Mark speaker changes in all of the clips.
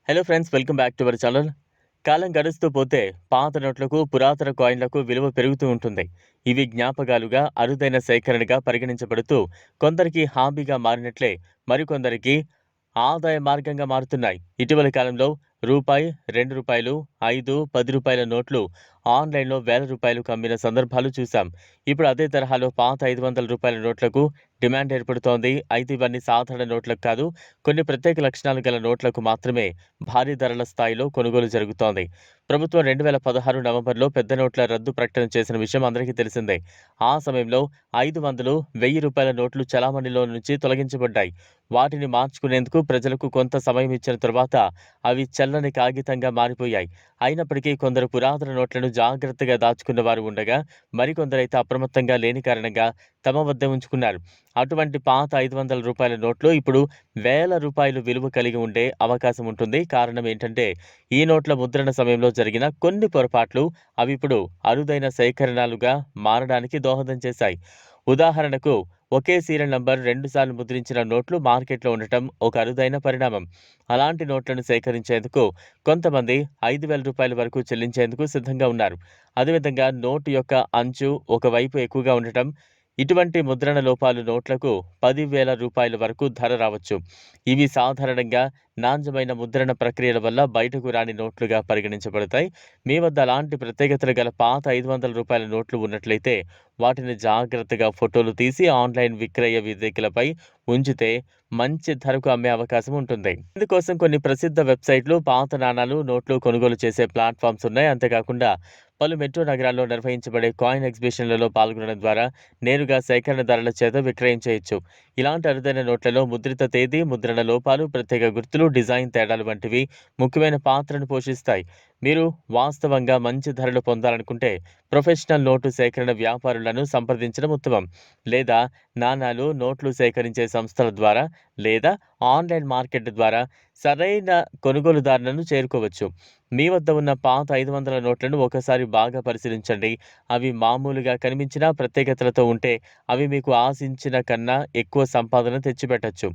Speaker 1: Hello friends, welcome back to our channel. కాలం గడుస్తూ పోతే పాత నోట్లకు, పురాతన కాయిన్లకు విలువ పెరుగుతూ ఉంటుంది. ఇవి జ్ఞాపకాలుగా, అరుదైన సేకరణగా పరిగణించబడుతూ కొందరికి హాబీగా మారినట్లే మరికొందరికి ఆదాయ మార్గంగా మారుతున్నాయి. ఇటీవలి కాలంలో రూపాయి, రూ. 2, 5, రూ. 10 నోట్లు ఆన్లైన్లో ₹1,000 అమ్మిన సందర్భాలు చూశాం. ఇప్పుడు అదే తరహాలో పాత రూ. 500 నోట్లకు డిమాండ్ ఏర్పడుతోంది. అయితే ఇవన్నీ సాధారణ నోట్లకు కాదు, కొన్ని ప్రత్యేక లక్షణాలు గల నోట్లకు మాత్రమే భారీ ధరల స్థాయిలో కొనుగోలు జరుగుతోంది. ప్రభుత్వం 2016 నవంబర్లో పెద్ద నోట్ల రద్దు ప్రకటన చేసిన విషయం అందరికీ తెలిసిందే. ఆ సమయంలో 500, ₹1000 నోట్లు చలామణిలో నుంచి తొలగించబడ్డాయి. వాటిని మార్చుకునేందుకు ప్రజలకు కొంత సమయం ఇచ్చిన తర్వాత అవి చల్లని కాగితంగా మారిపోయాయి. అయినప్పటికీ కొందరు పురాతన నోట్లను జాగ్రత్తగా దాచుకున్న వారు ఉండగా, మరికొందరైతే అప్రమత్తంగా లేని కారణంగా తమ వద్ద ఉంచుకున్నారు. అటువంటి పాత ₹500 నోట్లు ఇప్పుడు ₹1,000 విలువ కలిగి ఉండే అవకాశం ఉంటుంది. కారణం ఏంటంటే, ఈ నోట్ల ముద్రణ సమయంలో జరిగిన కొన్ని పొరపాట్లు అవి ఇప్పుడు అరుదైన సేకరణలుగా మారడానికి దోహదం చేశాయి. ఉదాహరణకు, ఒకే సీరియల్ నంబర్ 2 సార్లు ముద్రించిన నోట్లు మార్కెట్లో ఉండటం ఒక అరుదైన పరిణామం. అలాంటి నోట్లను సేకరించేందుకు కొంతమంది ₹5,000 వరకు చెల్లించేందుకు సిద్ధంగా ఉన్నారు. అదేవిధంగా నోటు యొక్క అంచు ఒకవైపు ఎక్కువగా ఉండటం, ఇటువంటి ముద్రణ లోపాలు నోట్లకు ₹10,000 వరకు ధర రావచ్చు. ఇవి సాధారణంగా నాణ్యమైన ముద్రణ ప్రక్రియల వల్ల బయటకు రాని నోట్లుగా పరిగణించబడతాయి. మీ వద్ద అలాంటి ప్రత్యేకతలు గల పాత ₹500 నోట్లు ఉన్నట్లయితే వాటిని జాగ్రత్తగా ఫోటోలు తీసి ఆన్లైన్ విక్రయ వేదికలపై ఉంచితే మంచి ధరకు అమ్మే అవకాశం ఉంటుంది. ఇందుకోసం కొన్ని ప్రసిద్ధ వెబ్సైట్లు, పాత నాణాలు, నోట్లు కొనుగోలు చేసే ప్లాట్ఫామ్స్ ఉన్నాయి. అంతేకాకుండా పలు మెట్రో నగరాల్లో నిర్వహించబడే కాయిన్ ఎగ్జిబిషన్లలో పాల్గొనడం ద్వారా నేరుగా సేకరణదారుల చేత విక్రయం చేయొచ్చు. ఇలాంటి అరుదైన నోట్లలో ముద్రిత తేదీ, ముద్రణ లోపాలు, ప్రత్యేక గుర్తులు, డిజైన్ తేడాలు వంటివి ముఖ్యమైన పాత్రను పోషిస్తాయి. మీరు వాస్తవంగా మంచి ధరలు పొందాలనుకుంటే ప్రొఫెషనల్ నోటు సేకరణ వ్యాపారులను సంప్రదించడం ఉత్తమం. లేదా నాణాలు, నోట్లు సేకరించే సంస్థల ద్వారా లేదా ఆన్లైన్ మార్కెట్ ద్వారా సరైన కొనుగోలుదారులను చేరుకోవచ్చు. మీ వద్ద ఉన్న పాత 500 నోట్లను ఒకసారి బాగా పరిశీలించండి. అవి మామూలుగా కనిపించినా ప్రత్యేకతలతో ఉంటే అవి మీకు ఆశించిన కన్నా ఎక్కువ సంపాదన తెచ్చిపెట్టచ్చు.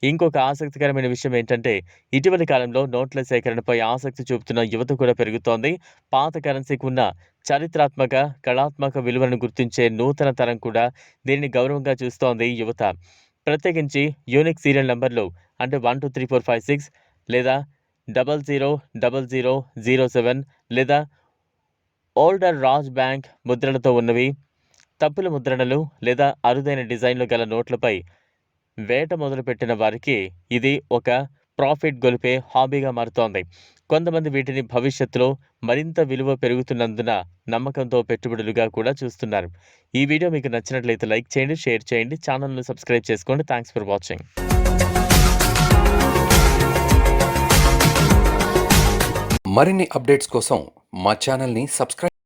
Speaker 1: ఇంకొక ఆసక్తికరమైన విషయం ఏంటంటే, ఇటీవలి కాలంలో నోట్ల సేకరణపై ఆసక్తి చూపుతున్న యువత కూడా పెరుగుతోంది. పాత కరెన్సీకి ఉన్న చారిత్రాత్మక, కళాత్మక విలువలను గుర్తించే నూతన తరం కూడా దీనిని గౌరవంగా చూస్తోంది యువత. ప్రత్యేకించి యూనిక్ సీరియల్ నంబర్లు అంటే 1, 2, 3, 4, 5, 6 లేదా 000007 లేదా ఓల్డర్ రాజ్ బ్యాంక్ ముద్రణతో ఉన్నవి, తప్పుల ముద్రణలు లేదా అరుదైన డిజైన్లు గల నోట్లపై వేట మొదలుపెట్టిన వారికి ఇది ఒక ప్రాఫిట్ గొలిపే హాబీగా మారుతోంది. కొంతమంది వీటిని భవిష్యత్తులో మరింత విలువ పెరుగుతున్నందున నమ్మకంతో పెట్టుబడులుగా కూడా చూస్తున్నారు. ఈ వీడియో మీకు నచ్చినట్లయితే లైక్ చేయండి, షేర్ చేయండి, ఛానల్ను సబ్స్క్రైబ్ చేసుకోండి. Thanks for watching.
Speaker 2: మరిన్ని అప్డేట్స్ కోసం మా ఛానల్ని సబ్స్క్రైబ్